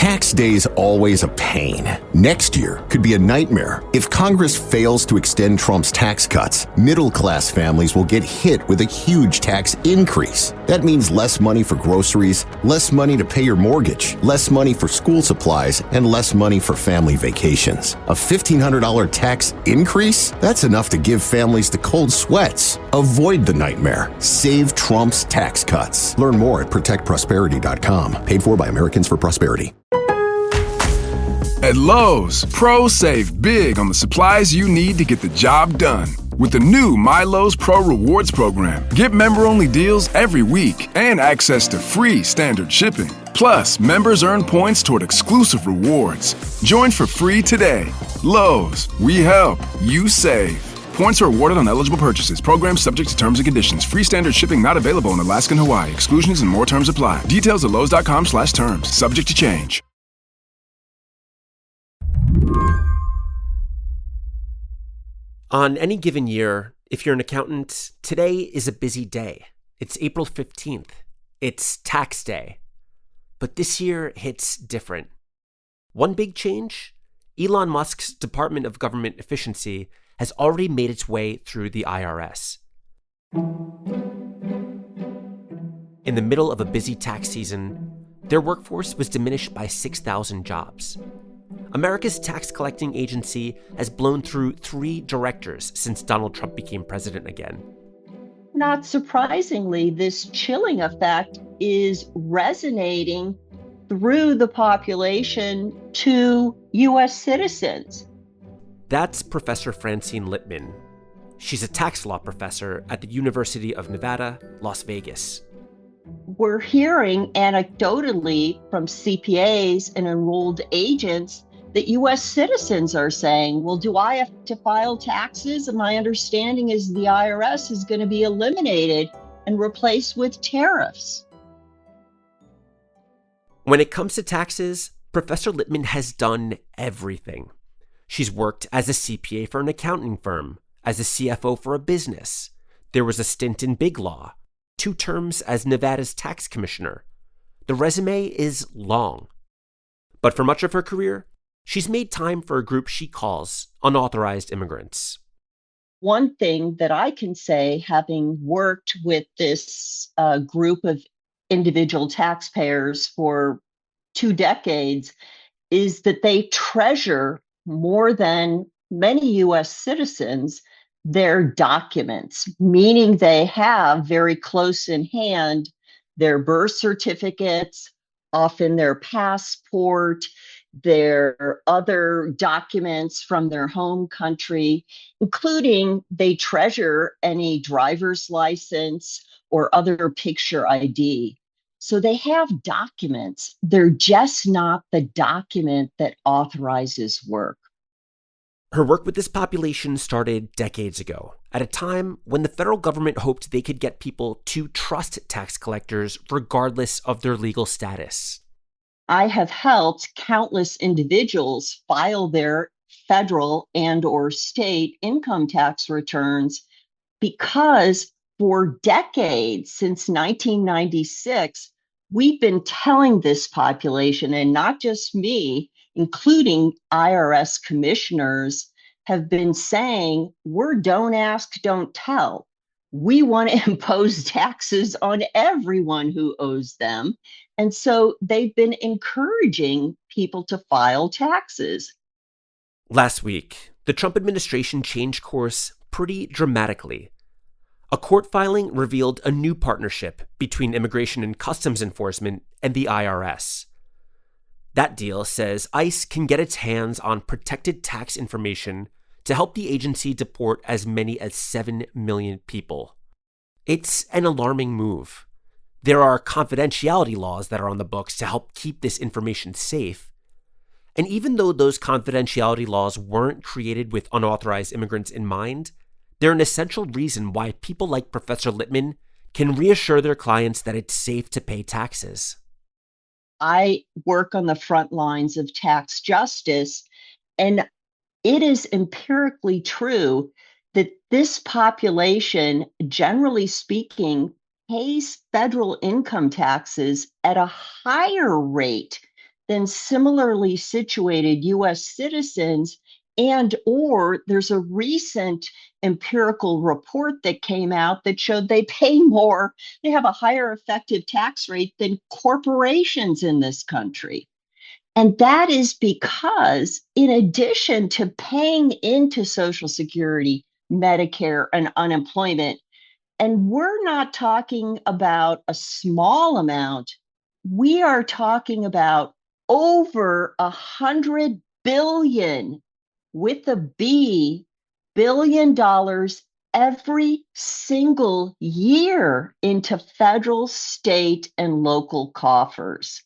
Tax day's always a pain. Next year could be a nightmare. If Congress fails to extend Trump's tax cuts, middle-class families will get hit with a huge tax increase. That means less money for groceries, less money to pay your mortgage, less money for school supplies, and less money for family vacations. A $1,500 tax increase? That's enough to give families the cold sweats. Avoid the nightmare. Save Trump's tax cuts. Learn more at protectprosperity.com. Paid for by Americans for Prosperity. At Lowe's, pros save big on the supplies you need to get the job done. With the new My Lowe's Pro Rewards program, get member-only deals every week and access to free standard shipping. Plus, members earn points toward exclusive rewards. Join for free today. Lowe's, we help, you save. Points are awarded on eligible purchases. Program subject to terms and conditions. Free standard shipping not available in Alaska and Hawaii. Exclusions and more terms apply. Details at lowes.com/terms. Subject to change. On any given year, if you're an accountant, today is a busy day. It's April 15th. It's tax day. But this year hits different. One big change? Elon Musk's Department of Government Efficiency has already made its way through the IRS. In the middle of a busy tax season, their workforce was diminished by 6,000 jobs. America's tax collecting agency has blown through 3 directors since Donald Trump became president again. Not surprisingly, this chilling effect is resonating through the population to U.S. citizens. That's Professor Francine Lipman. She's a tax law professor at the University of Nevada, Las Vegas. We're hearing anecdotally from CPAs and enrolled agents that U.S. citizens are saying, well, do I have to file taxes? And my understanding is the IRS is going to be eliminated and replaced with tariffs. When it comes to taxes, Professor Lipman has done everything. She's worked as a CPA for an accounting firm, as a CFO for a business. There was a stint in big law, 2 terms as Nevada's tax commissioner. The resume is long. But for much of her career, she's made time for a group she calls unauthorized immigrants. One thing that I can say, having worked with this group of individual taxpayers for 2 decades, is that they treasure more than many U.S. citizens their documents, meaning they have very close in hand their birth certificates, often their passport, their other documents from their home country, including they treasure any driver's license or other picture ID. So they have documents. They're just not the document that authorizes work. Her work with this population started decades ago, at a time when the federal government hoped they could get people to trust tax collectors regardless of their legal status. I have helped countless individuals file their federal and or state income tax returns because for decades, since 1996, we've been telling this population, and not just me, including IRS commissioners, have been saying, we're don't ask, don't tell. We want to impose taxes on everyone who owes them. And so they've been encouraging people to file taxes. Last week, the Trump administration changed course pretty dramatically. A court filing revealed a new partnership between Immigration and Customs Enforcement and the IRS. That deal says ICE can get its hands on protected tax information to help the agency deport as many as 7 million people. It's an alarming move. There are confidentiality laws that are on the books to help keep this information safe. And even though those confidentiality laws weren't created with unauthorized immigrants in mind, they're an essential reason why people like Professor Lipman can reassure their clients that it's safe to pay taxes. I work on the front lines of tax justice, and it is empirically true that this population, generally speaking, pays federal income taxes at a higher rate than similarly situated U.S. citizens, and or there's a recent empirical report that came out that showed they pay more, they have a higher effective tax rate than corporations in this country. And that is because, in addition to paying into Social Security, Medicare, and unemployment, and we're not talking about a small amount, we are talking about over 100 billion, with a B, $billion every single year into federal, state, and local coffers.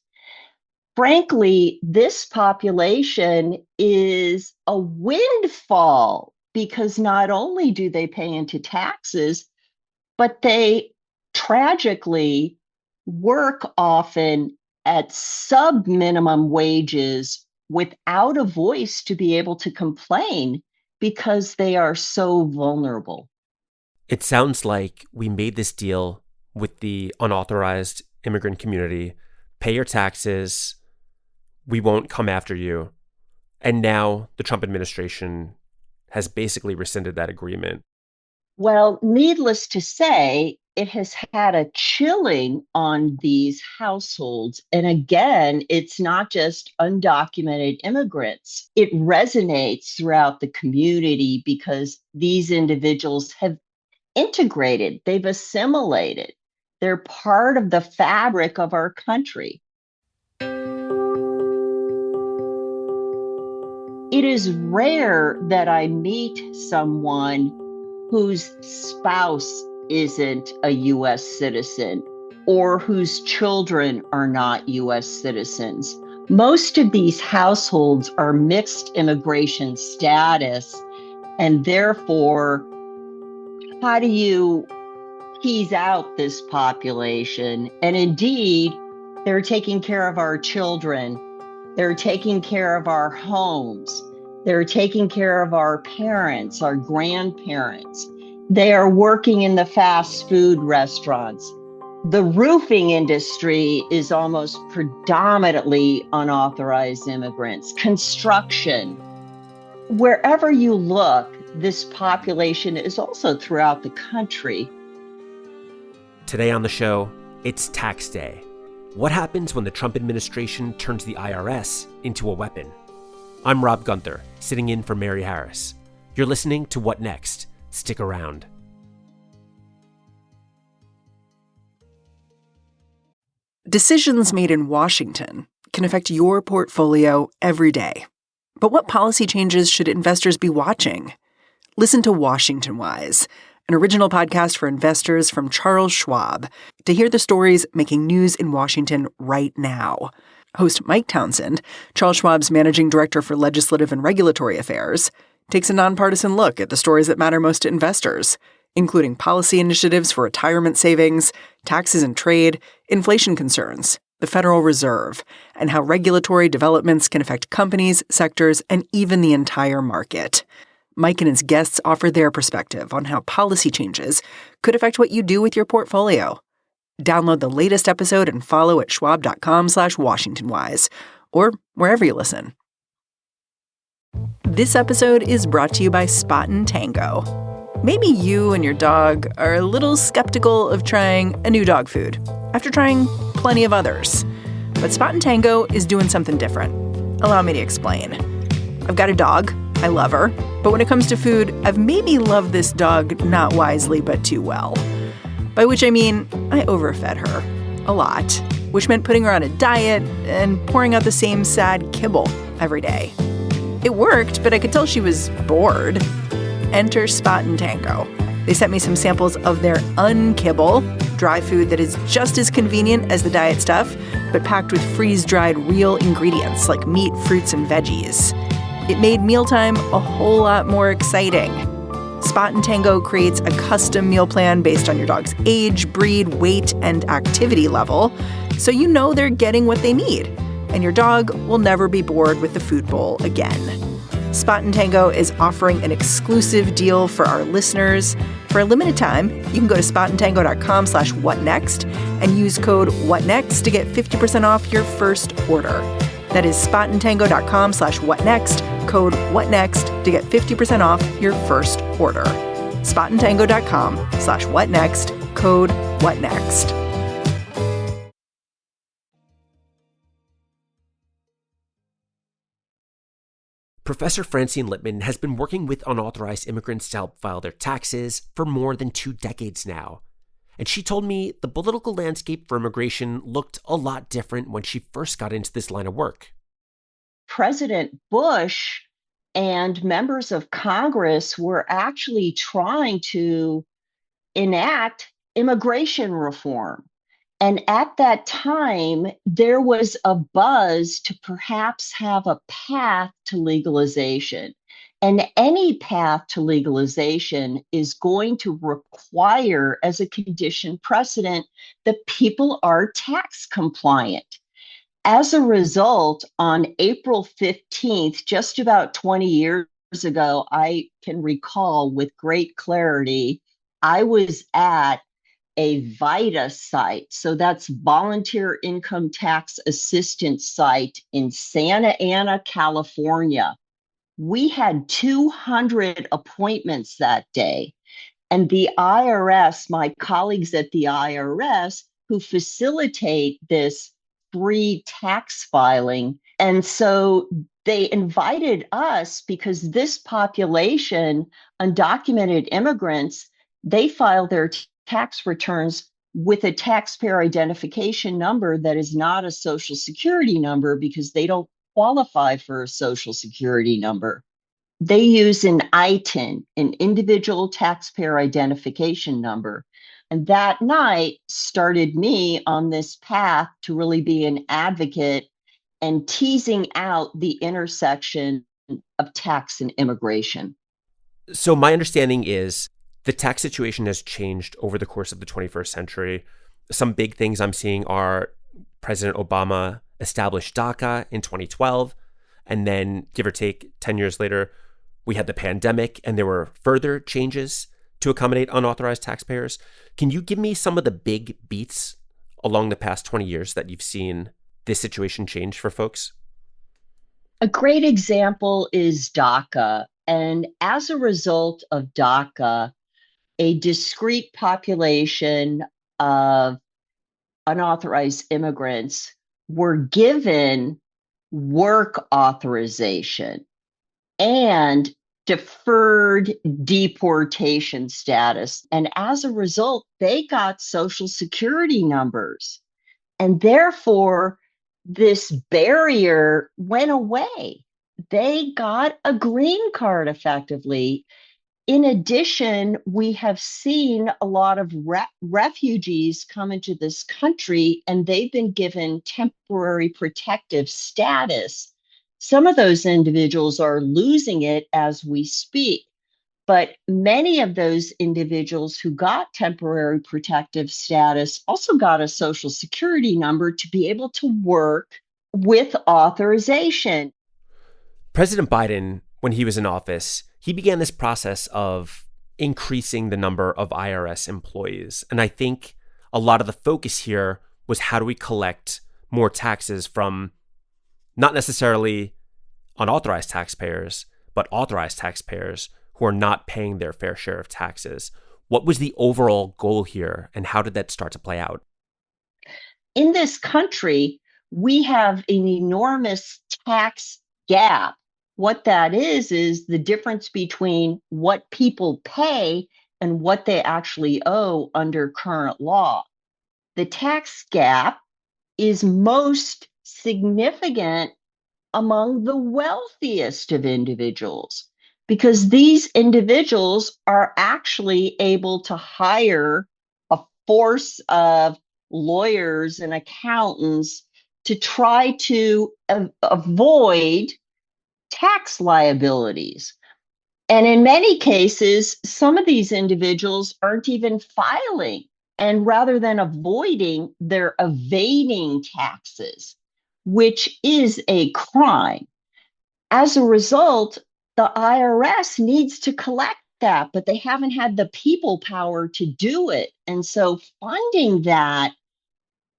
Frankly, this population is a windfall because not only do they pay into taxes, but they tragically work often at sub-minimum wages without a voice to be able to complain because they are so vulnerable. It sounds like we made this deal with the unauthorized immigrant community. Pay your taxes. We won't come after you. And now the Trump administration has basically rescinded that agreement. Well, needless to say, it has had a chilling on these households. And again, it's not just undocumented immigrants. It resonates throughout the community because these individuals have integrated, they've assimilated, they're part of the fabric of our country. It is rare that I meet someone whose spouse isn't a U.S. citizen or whose children are not U.S. citizens. Most of these households are mixed immigration status, and therefore, how do you tease out this population? And indeed, they're taking care of our children. They're taking care of our homes. They're taking care of our parents, our grandparents. They are working in the fast food restaurants. The roofing industry is almost predominantly unauthorized immigrants. Construction. Wherever you look, this population is also throughout the country. Today on the show, it's tax day. What happens when the Trump administration turns the IRS into a weapon? I'm Rob Gunther, sitting in for Mary Harris. You're listening to What Next? Stick around. Decisions made in Washington can affect your portfolio every day. But what policy changes should investors be watching? Listen to Washington Wise, an original podcast for investors from Charles Schwab, to hear the stories making news in Washington right now. Host Mike Townsend, Charles Schwab's managing director for legislative and regulatory affairs, takes a nonpartisan look at the stories that matter most to investors, including policy initiatives for retirement savings, taxes and trade, inflation concerns, the Federal Reserve, and how regulatory developments can affect companies, sectors, and even the entire market. Mike and his guests offer their perspective on how policy changes could affect what you do with your portfolio. Download the latest episode and follow at schwab.com/WashingtonWise, or wherever you listen. This episode is brought to you by Spot & Tango. Maybe you and your dog are a little skeptical of trying a new dog food after trying plenty of others. But Spot & Tango is doing something different. Allow me to explain. I've got a dog. I love her. But when it comes to food, I've maybe loved this dog not wisely but too well. By which I mean, I overfed her a lot, which meant putting her on a diet and pouring out the same sad kibble every day. It worked, but I could tell she was bored. Enter Spot & Tango. They sent me some samples of their unkibble, dry food that is just as convenient as the diet stuff, but packed with freeze-dried real ingredients like meat, fruits, and veggies. It made mealtime a whole lot more exciting. Spot & Tango creates a custom meal plan based on your dog's age, breed, weight, and activity level, so you know they're getting what they need, and your dog will never be bored with the food bowl again. Spot & Tango is offering an exclusive deal for our listeners. For a limited time, you can go to spotandtango.com/whatnext and use code WhatNext to get 50% off your first order. That is spotandtango.com/whatnext, code whatnext to get 50% off your first order. spotandtango.com/whatnext, code whatnext. Professor Francine Lipman has been working with unauthorized immigrants to help file their taxes for more than 2 decades now. And she told me the political landscape for immigration looked a lot different when she first got into this line of work. President Bush and members of Congress were actually trying to enact immigration reform. And at that time, there was a buzz to perhaps have a path to legalization. And any path to legalization is going to require, as a condition precedent, that people are tax compliant. As a result, on April 15th, just about 20 years ago, I can recall with great clarity, I was at a VITA site. So that's Volunteer Income Tax Assistance site in Santa Ana, California. We had 200 appointments that day. And the IRS, my colleagues at the IRS, who facilitate this free tax filing. And so they invited us because this population, undocumented immigrants, they file their tax returns with a taxpayer identification number that is not a Social Security number because they don't qualify for a Social Security number. They use an ITIN, an individual taxpayer identification number. And that night started me on this path to really be an advocate and teasing out the intersection of tax and immigration. So my understanding is the tax situation has changed over the course of the 21st century. Some big things I'm seeing are President Obama established DACA in 2012, and then give or take 10 years later, we had the pandemic, and there were further changes to accommodate unauthorized taxpayers. Can you give me some of the big beats along the past 20 years that you've seen this situation change for folks? A great example is DACA. And as a result of DACA, a discrete population of unauthorized immigrants were given work authorization and deferred deportation status. And as a result, they got Social Security numbers. And therefore, this barrier went away. They got a green card effectively. In addition, we have seen a lot of refugees come into this country, and they've been given temporary protective status. Some of those individuals are losing it as we speak, but many of those individuals who got temporary protective status also got a Social Security number to be able to work with authorization. President Biden, when he was in office, he began this process of increasing the number of IRS employees. And I think a lot of the focus here was how do we collect more taxes from not necessarily unauthorized taxpayers, but authorized taxpayers who are not paying their fair share of taxes. What was the overall goal here, and how did that start to play out? In this country, we have an enormous tax gap. What that is the difference between what people pay and what they actually owe under current law. The tax gap is most significant among the wealthiest of individuals, because these individuals are actually able to hire a force of lawyers and accountants to try to avoid tax liabilities. And in many cases, some of these individuals aren't even filing. And rather than avoiding, they're evading taxes, which is a crime. As a result, the IRS needs to collect that, but they haven't had the people power to do it. And so finding that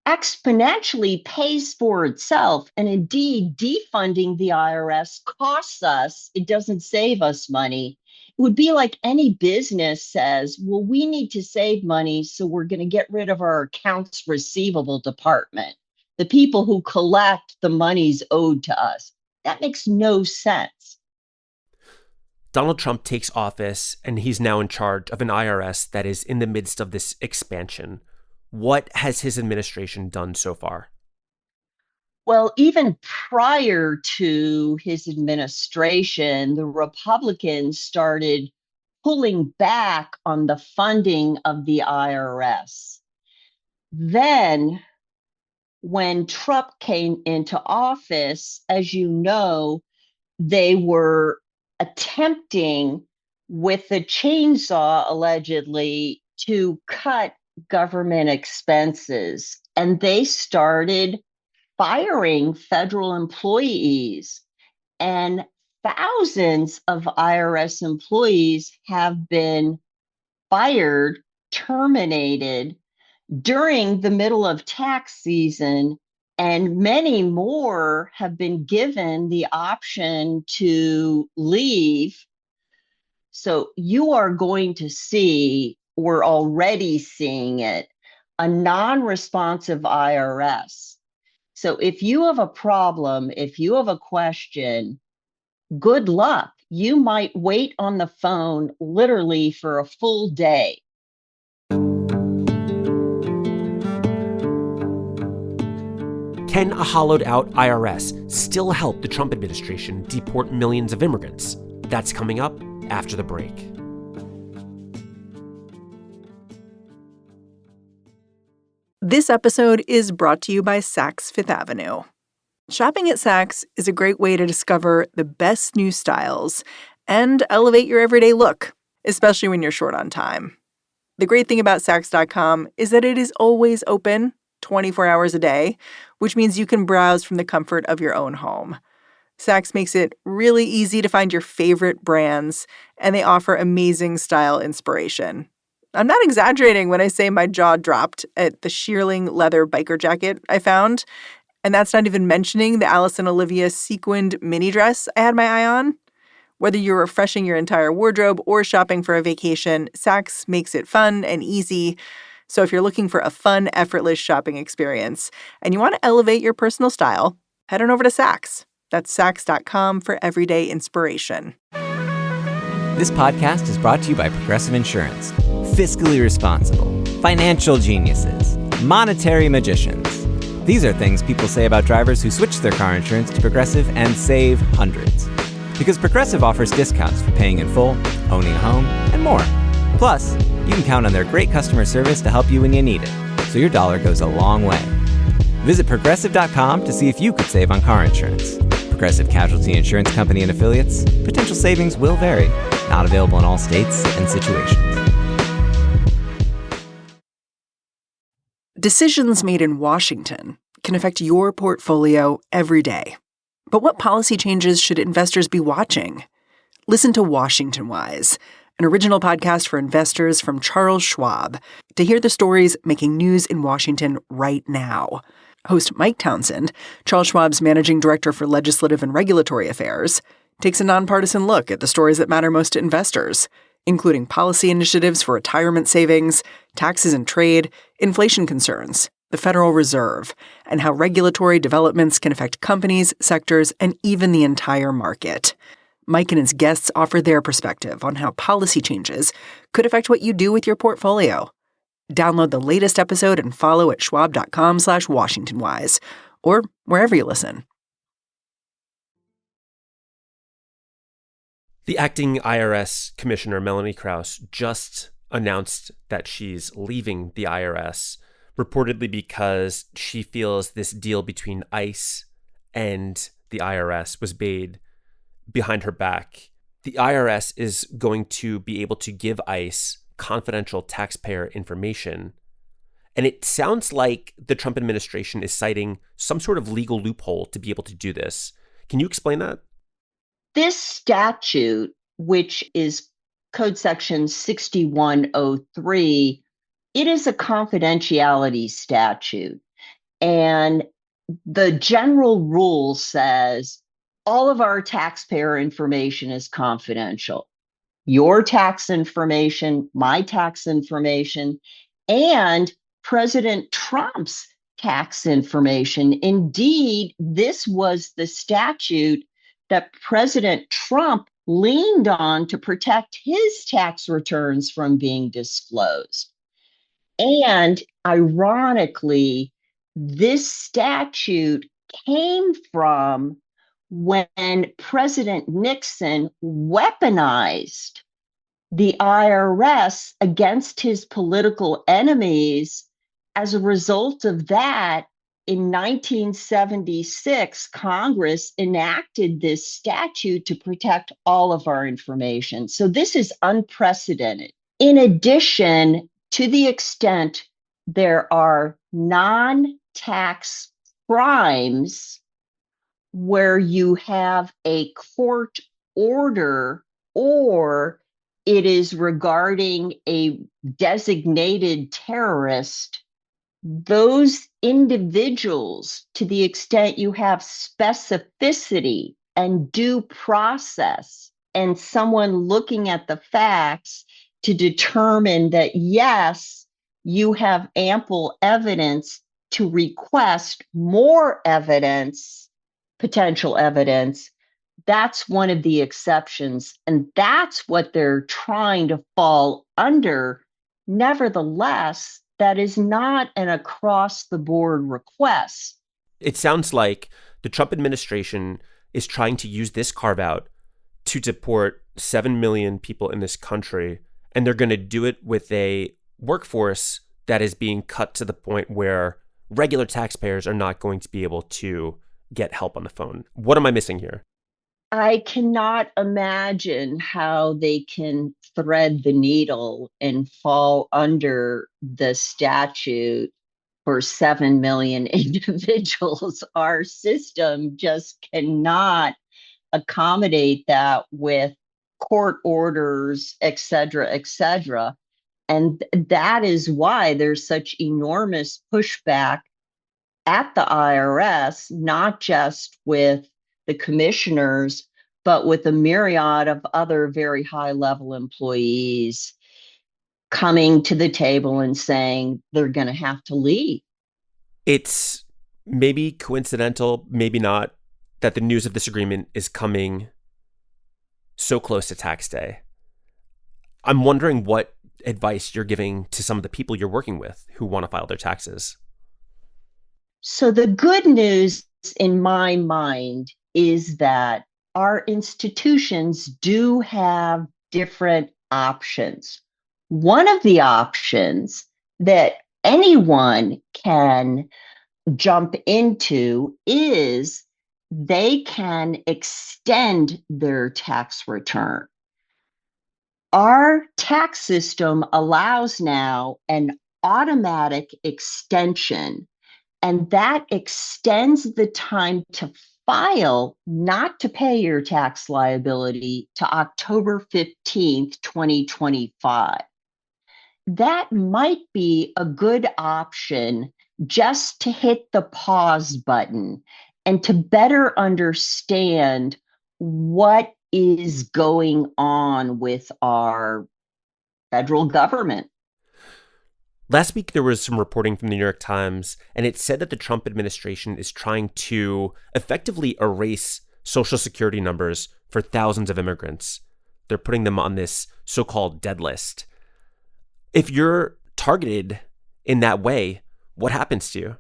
exponentially pays for itself. And indeed, defunding the IRS costs us, it doesn't save us money. It would be like any business says, well, we need to save money, so we're going to get rid of our accounts receivable department, the people who collect the monies owed to us. That makes no sense. Donald Trump takes office, and he's now in charge of an IRS that is in the midst of this expansion. What has his administration done so far? Well, even prior to his administration, the Republicans started pulling back on the funding of the IRS. Then, when Trump came into office, as you know, they were attempting with the chainsaw, allegedly, to cut government expenses. And they started firing federal employees. And thousands of IRS employees have been fired, terminated during the middle of tax season. And many more have been given the option to leave. So you are going to see, we're already seeing it, a non-responsive IRS. So if you have a problem, if you have a question, good luck. You might wait on the phone literally for a full day. Can a hollowed-out IRS still help the Trump administration deport millions of immigrants? That's coming up after the break. This episode is brought to you by Saks Fifth Avenue. Shopping at Saks is a great way to discover the best new styles and elevate your everyday look, especially when you're short on time. The great thing about Saks.com is that it is always open 24 hours a day, which means you can browse from the comfort of your own home. Saks makes it really easy to find your favorite brands, and they offer amazing style inspiration. I'm not exaggerating when I say my jaw dropped at the shearling leather biker jacket I found, and that's not even mentioning the Alice and Olivia sequined mini dress I had my eye on. Whether you're refreshing your entire wardrobe or shopping for a vacation, Saks makes it fun and easy. So if you're looking for a fun, effortless shopping experience and you want to elevate your personal style, head on over to Saks. That's Saks.com for everyday inspiration. This podcast is brought to you by Progressive Insurance. Fiscally responsible, financial geniuses, monetary magicians. These are things people say about drivers who switch their car insurance to Progressive and save hundreds. Because Progressive offers discounts for paying in full, owning a home, and more. Plus, you can count on their great customer service to help you when you need it, so your dollar goes a long way. Visit Progressive.com to see if you could save on car insurance. Progressive Casualty Insurance Company and Affiliates. Potential savings will vary. Not available in all states and situations. Decisions made in Washington can affect your portfolio every day. But what policy changes should investors be watching? Listen to Washington Wise, an original podcast for investors from Charles Schwab, to hear the stories making news in Washington right now. Host Mike Townsend, Charles Schwab's managing director for legislative and regulatory affairs, takes a nonpartisan look at the stories that matter most to investors, including policy initiatives for retirement savings, taxes and trade, inflation concerns, the Federal Reserve, and how regulatory developments can affect companies, sectors, and even the entire market. Mike and his guests offer their perspective on how policy changes could affect what you do with your portfolio. Download the latest episode and follow at schwab.com/WashingtonWise or wherever you listen. The acting IRS Commissioner, Melanie Krause, just announced that she's leaving the IRS, reportedly because she feels this deal between ICE and the IRS was made behind her back. The IRS is going to be able to give ICE confidential taxpayer information. And it sounds like the Trump administration is citing some sort of legal loophole to be able to do this. Can you explain that? This statute, which is Code Section 6103, it is a confidentiality statute. And the general rule says all of our taxpayer information is confidential. Your tax information, my tax information, and President Trump's tax information. Indeed, this was the statute that President Trump leaned on to protect his tax returns from being disclosed. And ironically, this statute came from when President Nixon weaponized the IRS against his political enemies. As a result of that, in 1976, Congress enacted this statute to protect all of our information. So this is unprecedented. In addition, to the extent there are non-tax crimes where you have a court order or it is regarding a designated terrorist, those individuals, to the extent you have specificity and due process and someone looking at the facts to determine that, yes, you have ample evidence to request more evidence, potential evidence, that's one of the exceptions. And that's what they're trying to fall under. Nevertheless, that is not an across-the-board request. It sounds like the Trump administration is trying to use this carve-out to deport 7 million people in this country, and they're going to do it with a workforce that is being cut to the point where regular taxpayers are not going to be able to get help on the phone. What am I missing here? I cannot imagine how they can thread the needle and fall under the statute for 7 million individuals. Our system just cannot accommodate that with court orders, et cetera, et cetera. And that is why there's such enormous pushback at the IRS, not just with the commissioners, but with a myriad of other very high-level employees coming to the table and saying they're going to have to leave. It's maybe coincidental, maybe not, that the news of this agreement is coming so close to tax day. I'm wondering what advice you're giving to some of the people you're working with who want to file their taxes. So the good news in my mind is that our institutions do have different options. One of the options that anyone can jump into is they can extend their tax return. Our tax system allows now an automatic extension, and that extends the time to file, not to pay your tax liability, to October 15th, 2025. That might be a good option just to hit the pause button and to better understand what is going on with our federal government. Last week, there was some reporting from the New York Times, and it said that the Trump administration is trying to effectively erase Social Security numbers for thousands of immigrants. They're putting them on this so-called dead list. If you're targeted in that way, what happens to you?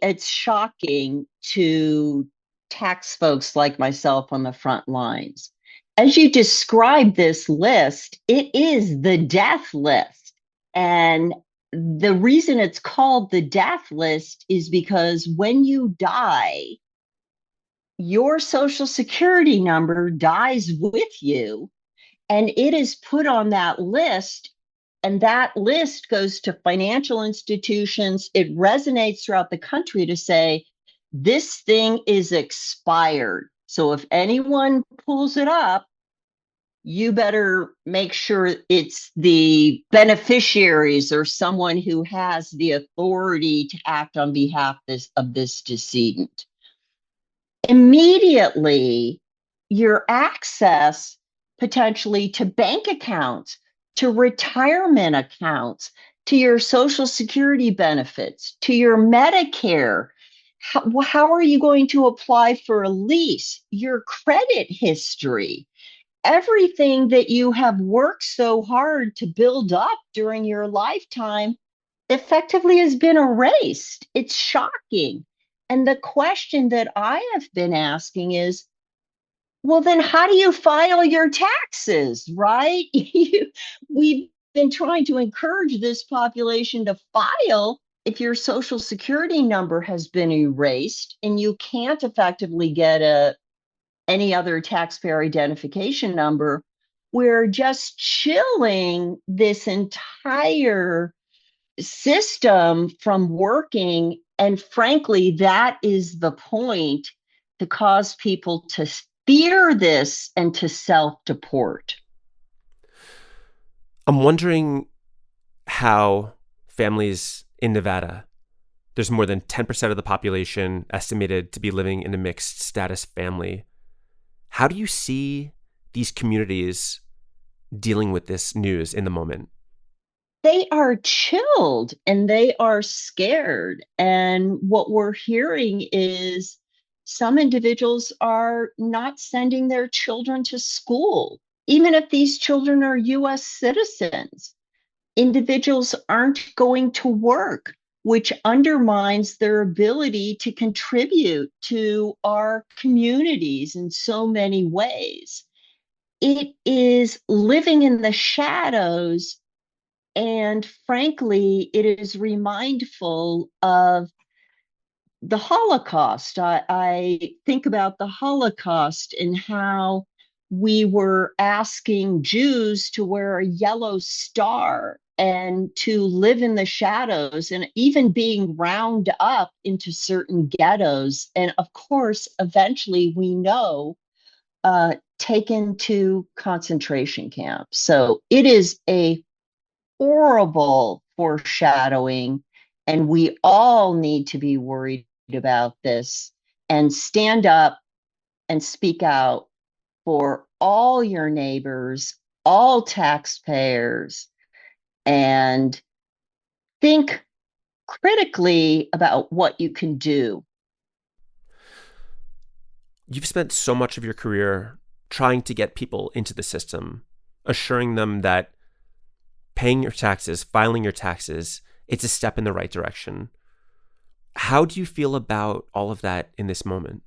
It's shocking to tax folks like myself on the front lines. As you describe this list, it is the death list. And the reason it's called the death list is because when you die, your Social Security number dies with you, and it is put on that list. And that list goes to financial institutions. It resonates throughout the country to say, this thing is expired. So if anyone pulls it up, you better make sure it's the beneficiaries or someone who has the authority to act on behalf of this decedent. Immediately, your access potentially to bank accounts, to retirement accounts, to your Social Security benefits, to your Medicare. How are you going to apply for a lease? Your credit history, everything that you have worked so hard to build up during your lifetime effectively has been erased. It's shocking. And the question that I have been asking is, well, then how do you file your taxes, right? We've been trying to encourage this population to file if your Social Security number has been erased and you can't effectively get any other taxpayer identification number. We're just chilling this entire system from working. And frankly, that is the point, to cause people to fear this and to self-deport. I'm wondering how families in Nevada, there's more than 10% of the population estimated to be living in a mixed status family. How do you see these communities dealing with this news in the moment? They are chilled and they are scared. And what we're hearing is some individuals are not sending their children to school, even if these children are U.S. citizens. Individuals aren't going to work, which undermines their ability to contribute to our communities in so many ways. It is living in the shadows. And frankly, it is remindful of the Holocaust. I think about the Holocaust and how we were asking Jews to wear a yellow star and to live in the shadows, and even being round up into certain ghettos. And of course, eventually we know, taken to concentration camps. So it is a horrible foreshadowing, and we all need to be worried about this and stand up and speak out for all your neighbors, all taxpayers, and think critically about what you can do. You've spent so much of your career trying to get people into the system, assuring them that paying your taxes, filing your taxes, it's a step in the right direction. How do you feel about all of that in this moment?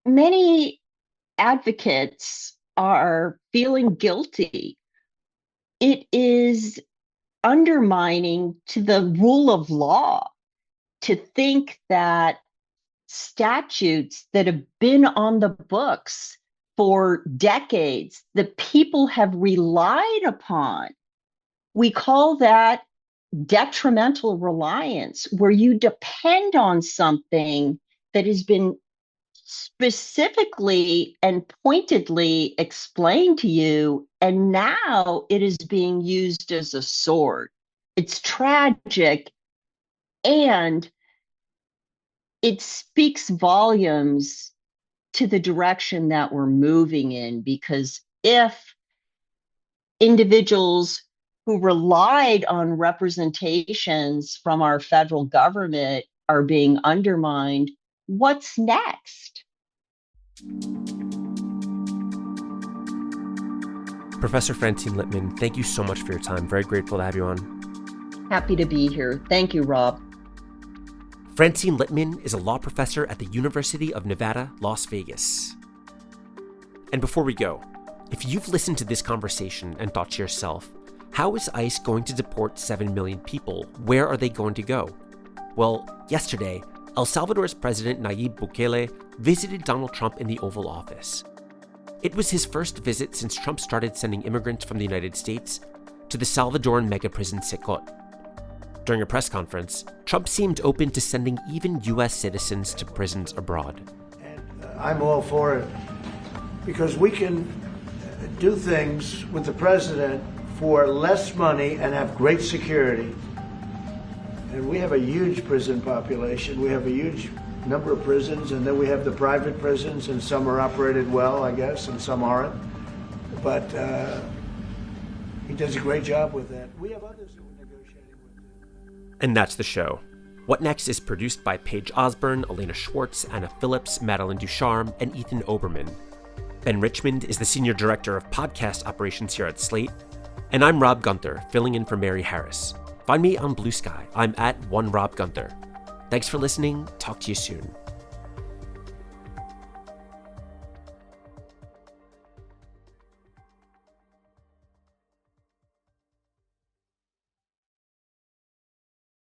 Many advocates are feeling guilty. It is undermining to the rule of law to think that statutes that have been on the books for decades, the people have relied upon. We call that detrimental reliance, where you depend on something that has been specifically and pointedly explained to you, and now it is being used as a sword. It's tragic, and it speaks volumes to the direction that we're moving in, because if individuals who relied on representations from our federal government are being undermined, what's next? Professor Francine Lipman, thank you so much for your time. Very grateful to have you on. Happy to be here. Thank you, Rob. Francine Lipman is a law professor at the University of Nevada, Las Vegas. And before we go, if you've listened to this conversation and thought to yourself, how is ICE going to deport 7 million people? Where are they going to go? Well, yesterday, El Salvador's President Nayib Bukele visited Donald Trump in the Oval Office. It was his first visit since Trump started sending immigrants from the United States to the Salvadoran mega prison Secot. During a press conference, Trump seemed open to sending even U.S. citizens to prisons abroad. And I'm all for it, because we can do things with the president for less money and have great security. And we have a huge prison population. We have a huge number of prisons, and then we have the private prisons, and some are operated well, I guess, and some aren't. But he does a great job with that. We have others that we're negotiating with. And that's the show. What Next is produced by Paige Osburn, Elena Schwartz, Anna Phillips, Madeline Ducharme, and Ethan Oberman. Ben Richmond is the Senior Director of Podcast Operations here at Slate. And I'm Rob Gunther, filling in for Mary Harris. Find me on Blue Sky. I'm at OneRobGunther. Thanks for listening. Talk to you soon.